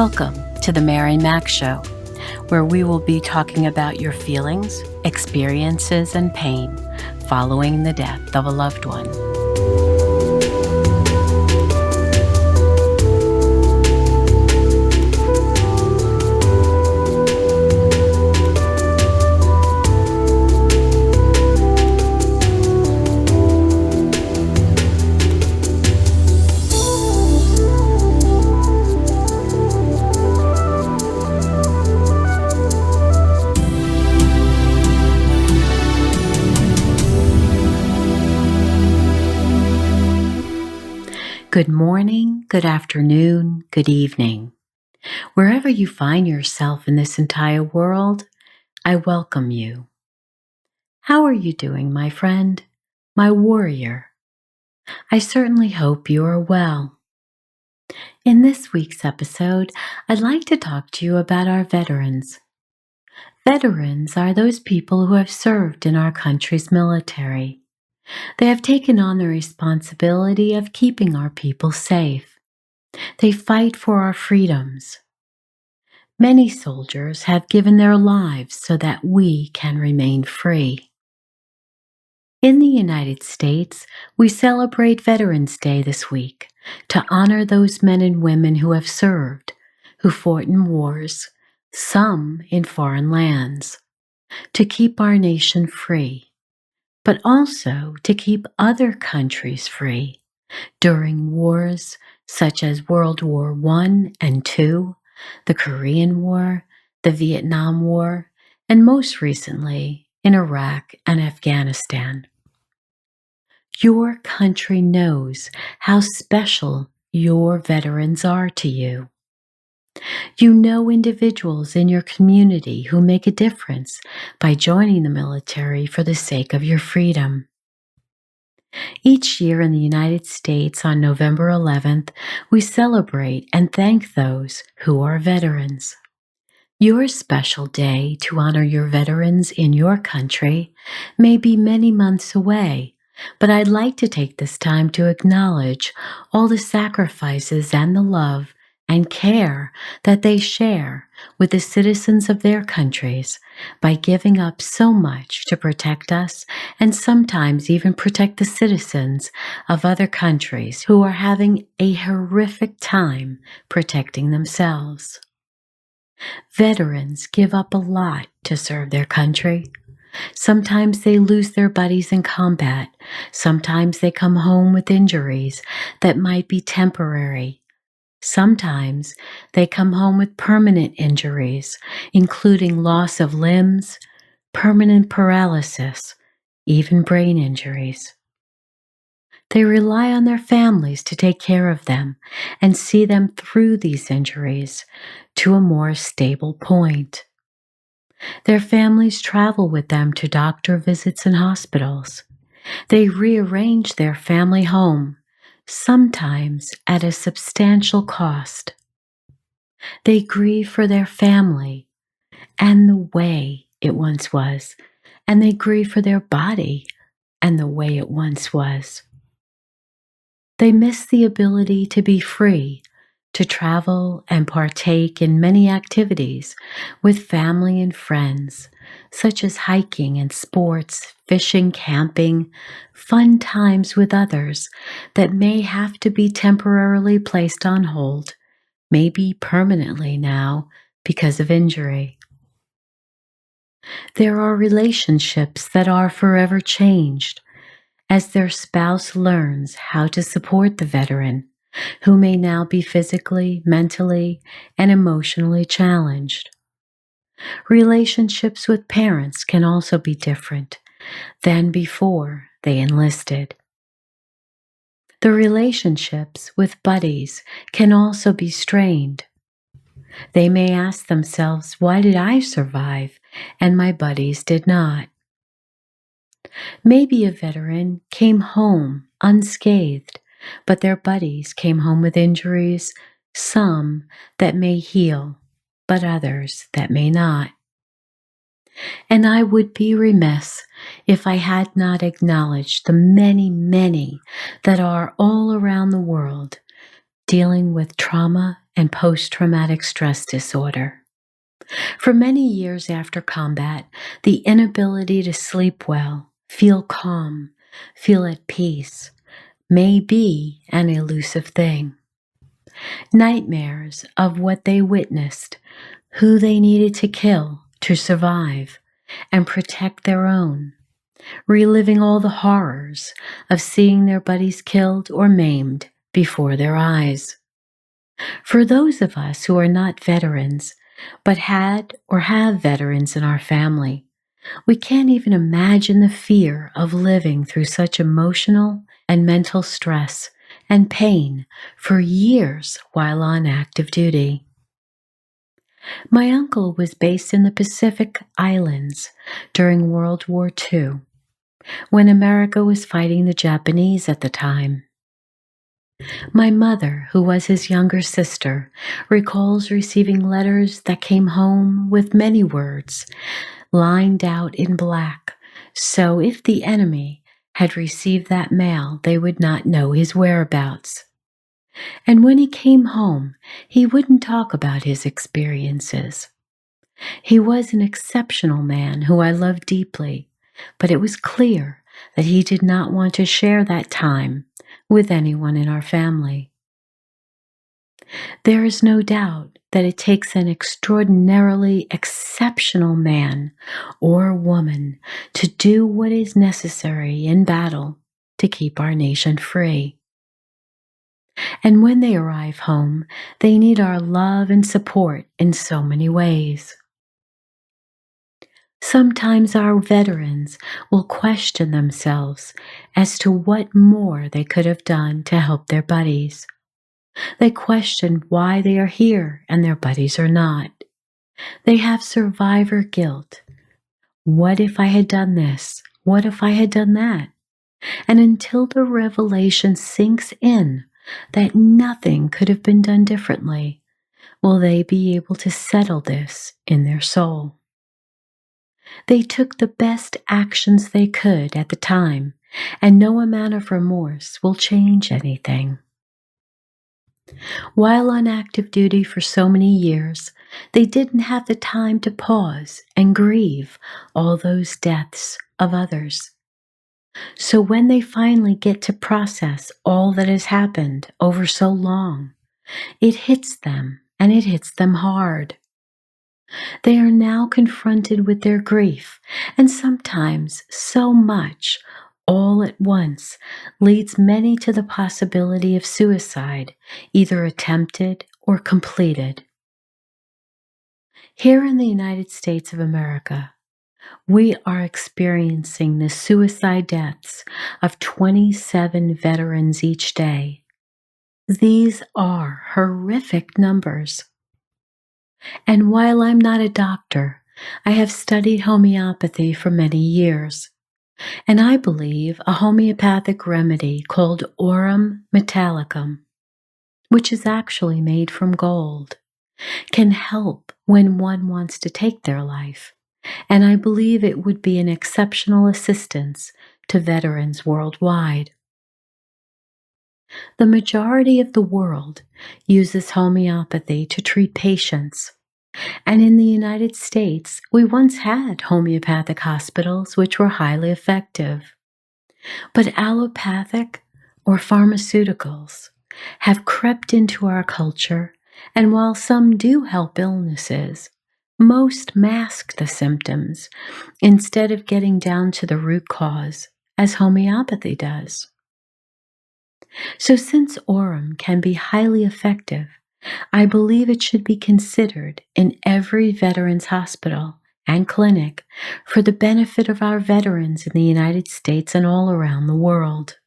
Welcome to the Mary Mac Show, where we will be talking about your feelings, experiences, and pain following the death of a loved one. Good morning, good afternoon, good evening. Wherever you find yourself in this entire world, I welcome you. How are you doing, my friend, my warrior? I certainly hope you are well. In this week's episode, I'd like to talk to you about our veterans. Veterans are those people who have served in our country's military. They have taken on the responsibility of keeping our people safe. They fight for our freedoms. Many soldiers have given their lives so that we can remain free. In the United States, we celebrate Veterans Day this week to honor those men and women who have served, who fought in wars, some in foreign lands, to keep our nation free, but also to keep other countries free during wars such as World War I and II, the Korean War, the Vietnam War, and most recently in Iraq and Afghanistan. Your country knows how special your veterans are to you. You know individuals in your community who make a difference by joining the military for the sake of your freedom. Each year in the United States on November 11th, we celebrate and thank those who are veterans. Your special day to honor your veterans in your country may be many months away, but I'd like to take this time to acknowledge all the sacrifices and the love and care that they share with the citizens of their countries by giving up so much to protect us and sometimes even protect the citizens of other countries who are having a horrific time protecting themselves. Veterans give up a lot to serve their country. Sometimes they lose their buddies in combat. Sometimes they come home with injuries that might be temporary. Sometimes they come home with permanent injuries, including loss of limbs, permanent paralysis, even brain injuries. They rely on their families to take care of them and see them through these injuries to a more stable point. Their families travel with them to doctor visits and hospitals. They rearrange their family home, sometimes at a substantial cost. They grieve for their family and the way it once was, and they grieve for their body and the way it once was. They miss the ability to be free, to travel and partake in many activities with family and friends, such as hiking and sports, fishing, camping, fun times with others that may have to be temporarily placed on hold, maybe permanently now because of injury. There are relationships that are forever changed as their spouse learns how to support the veteran, who may now be physically, mentally, and emotionally challenged. Relationships with parents can also be different than before they enlisted. The relationships with buddies can also be strained. They may ask themselves, why did I survive and my buddies did not? Maybe a veteran came home unscathed, but their buddies came home with injuries, some that may heal, but others that may not. And I would be remiss if I had not acknowledged the many, many that are all around the world dealing with trauma and post-traumatic stress disorder. For many years after combat, the inability to sleep well, feel calm, feel at peace, may be an elusive thing. Nightmares of what they witnessed, who they needed to kill to survive and protect their own, reliving all the horrors of seeing their buddies killed or maimed before their eyes. For those of us who are not veterans, but had or have veterans in our family, we can't even imagine the fear of living through such emotional and mental stress and pain for years while on active duty. My uncle was based in the Pacific Islands during World War II, when America was fighting the Japanese at the time. My mother, who was his younger sister, recalls receiving letters that came home with many words lined out in black, so if the enemy had received that mail, they would not know his whereabouts. And when he came home, he wouldn't talk about his experiences. He was an exceptional man who I loved deeply, but it was clear that he did not want to share that time with anyone in our family. There is no doubt that it takes an extraordinarily exceptional man or woman to do what is necessary in battle to keep our nation free. And when they arrive home, they need our love and support in so many ways. Sometimes our veterans will question themselves as to what more they could have done to help their buddies. They question why they are here and their buddies are not. They have survivor guilt. What if I had done this? What if I had done that? And until the revelation sinks in that nothing could have been done differently, will they be able to settle this in their soul. They took the best actions they could at the time, and no amount of remorse will change anything. While on active duty for so many years, they didn't have the time to pause and grieve all those deaths of others. So when they finally get to process all that has happened over so long, it hits them, and it hits them hard. They are now confronted with their grief, and sometimes so much all at once leads many to the possibility of suicide, either attempted or completed. Here in the United States of America, we are experiencing the suicide deaths of 27 veterans each day. These are horrific numbers. And while I'm not a doctor, I have studied homeopathy for many years, and I believe a homeopathic remedy called aurum metallicum, which is actually made from gold, can help when one wants to take their life, and I believe it would be an exceptional assistance to veterans worldwide. The majority of the world uses homeopathy to treat patients. And in the United States, we once had homeopathic hospitals which were highly effective. But allopathic or pharmaceuticals have crept into our culture, and while some do help illnesses, most mask the symptoms instead of getting down to the root cause, as homeopathy does. So since aurum can be highly effective, I believe it should be considered in every veterans hospital and clinic for the benefit of our veterans in the United States and all around the world.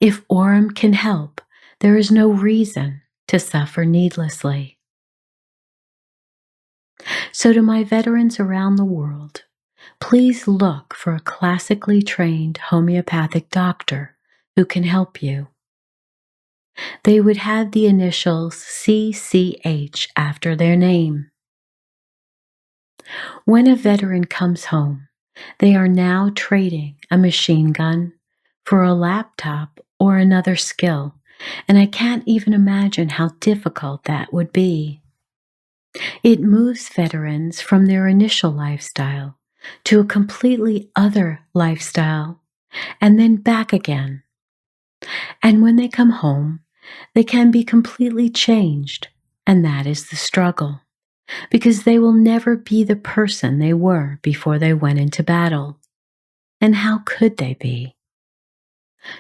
If aurum can help, there is no reason to suffer needlessly. So to my veterans around the world, please look for a classically trained homeopathic doctor who can help you. They would have the initials CCH after their name. When a veteran comes home, they are now trading a machine gun for a laptop or another skill and I can't even imagine how difficult that would be. It moves veterans from their initial lifestyle to a completely other lifestyle and then back again. And when they come home, they can be completely changed, and that is the struggle, because they will never be the person they were before they went into battle. And how could they be?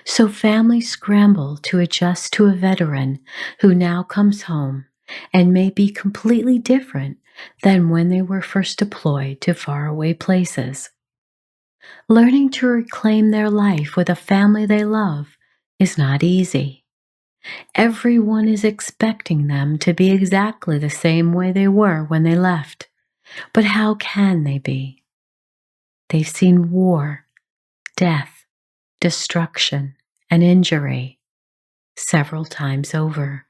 So families scramble to adjust to a veteran who now comes home and may be completely different than when they were first deployed to faraway places. Learning to reclaim their life with a family they love is not easy. Everyone is expecting them to be exactly the same way they were when they left. But how can they be? They've seen war, death, destruction, and injury several times over.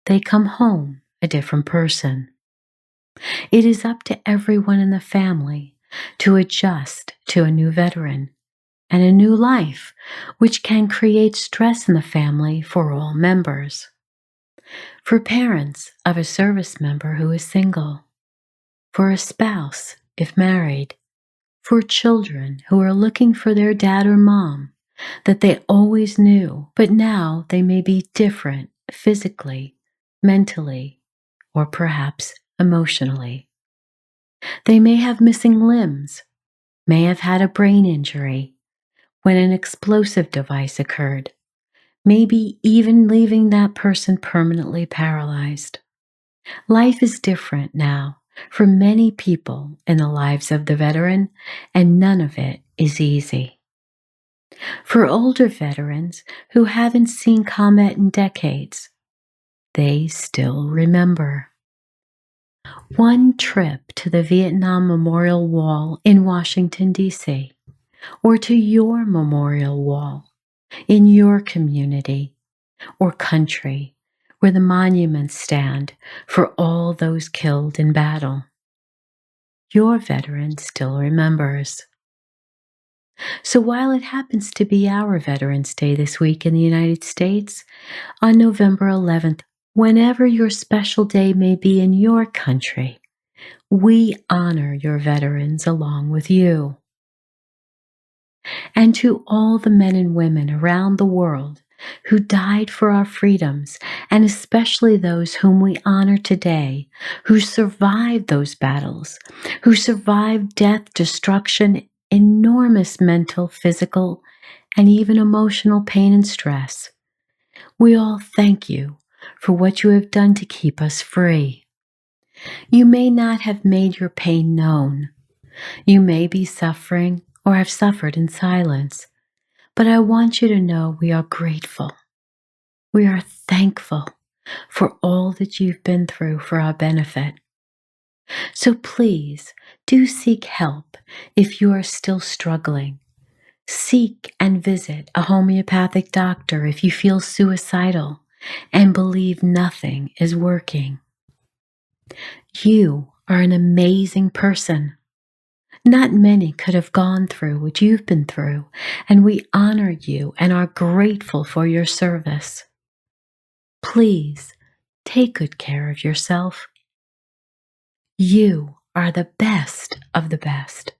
They come home a different person. It is up to everyone in the family to adjust to a new veteran and a new life, which can create stress in the family for all members. For parents of a service member who is single, for a spouse if married, for children who are looking for their dad or mom that they always knew, but now they may be different physically, mentally, or perhaps emotionally. They may have missing limbs, may have had a brain injury when an explosive device occurred, maybe even leaving that person permanently paralyzed. Life is different now for many people in the lives of the veteran, and none of it is easy. For older veterans who haven't seen combat in decades, they still remember. One trip to the Vietnam Memorial Wall in Washington, D.C., or to your memorial wall in your community or country where the monuments stand for all those killed in battle. Your veteran still remembers. So while it happens to be our Veterans Day this week in the United States, on November 11th, whenever your special day may be in your country, we honor your veterans along with you. And to all the men and women around the world who died for our freedoms, and especially those whom we honor today, who survived those battles, who survived death, destruction, enormous mental, physical, and even emotional pain and stress. We all thank you for what you have done to keep us free. You may not have made your pain known. You may be suffering or have suffered in silence, but I want you to know we are grateful. We are thankful for all that you've been through for our benefit. So please do seek help if you are still struggling. Seek and visit a homeopathic doctor if you feel suicidal and believe nothing is working. You are an amazing person. Not many could have gone through what you've been through, and we honor you and are grateful for your service. Please take good care of yourself. You are the best of the best.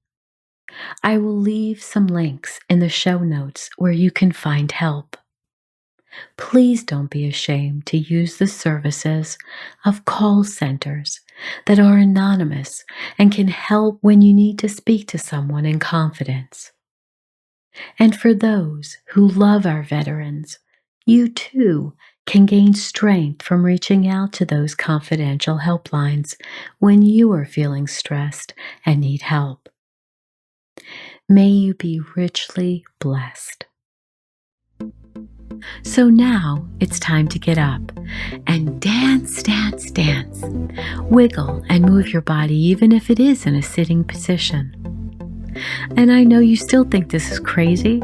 I will leave some links in the show notes where you can find help. Please don't be ashamed to use the services of call centers that are anonymous and can help when you need to speak to someone in confidence. And for those who love our veterans, you too can gain strength from reaching out to those confidential helplines when you are feeling stressed and need help. May you be richly blessed. So now it's time to get up and dance, dance, dance. Wiggle and move your body even if it is in a sitting position. And I know you still think this is crazy,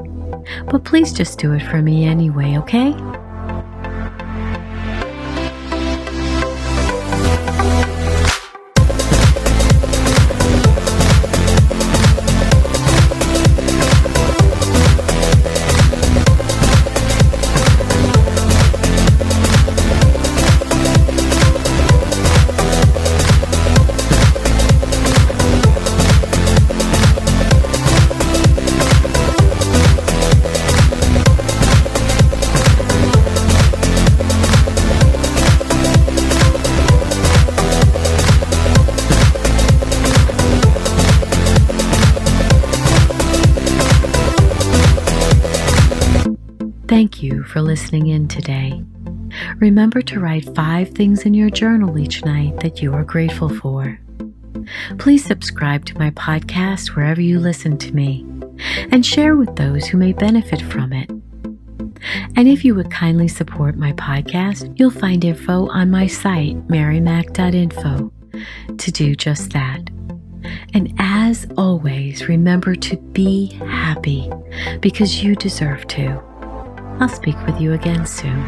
but please just do it for me anyway, okay? Thank you for listening in today. Remember to write 5 things in your journal each night that you are grateful for. Please subscribe to my podcast wherever you listen to me, and share with those who may benefit from it. And if you would kindly support my podcast, you'll find info on my site, marymac.info, to do just that. And as always, remember to be happy because you deserve to. I'll speak with you again soon.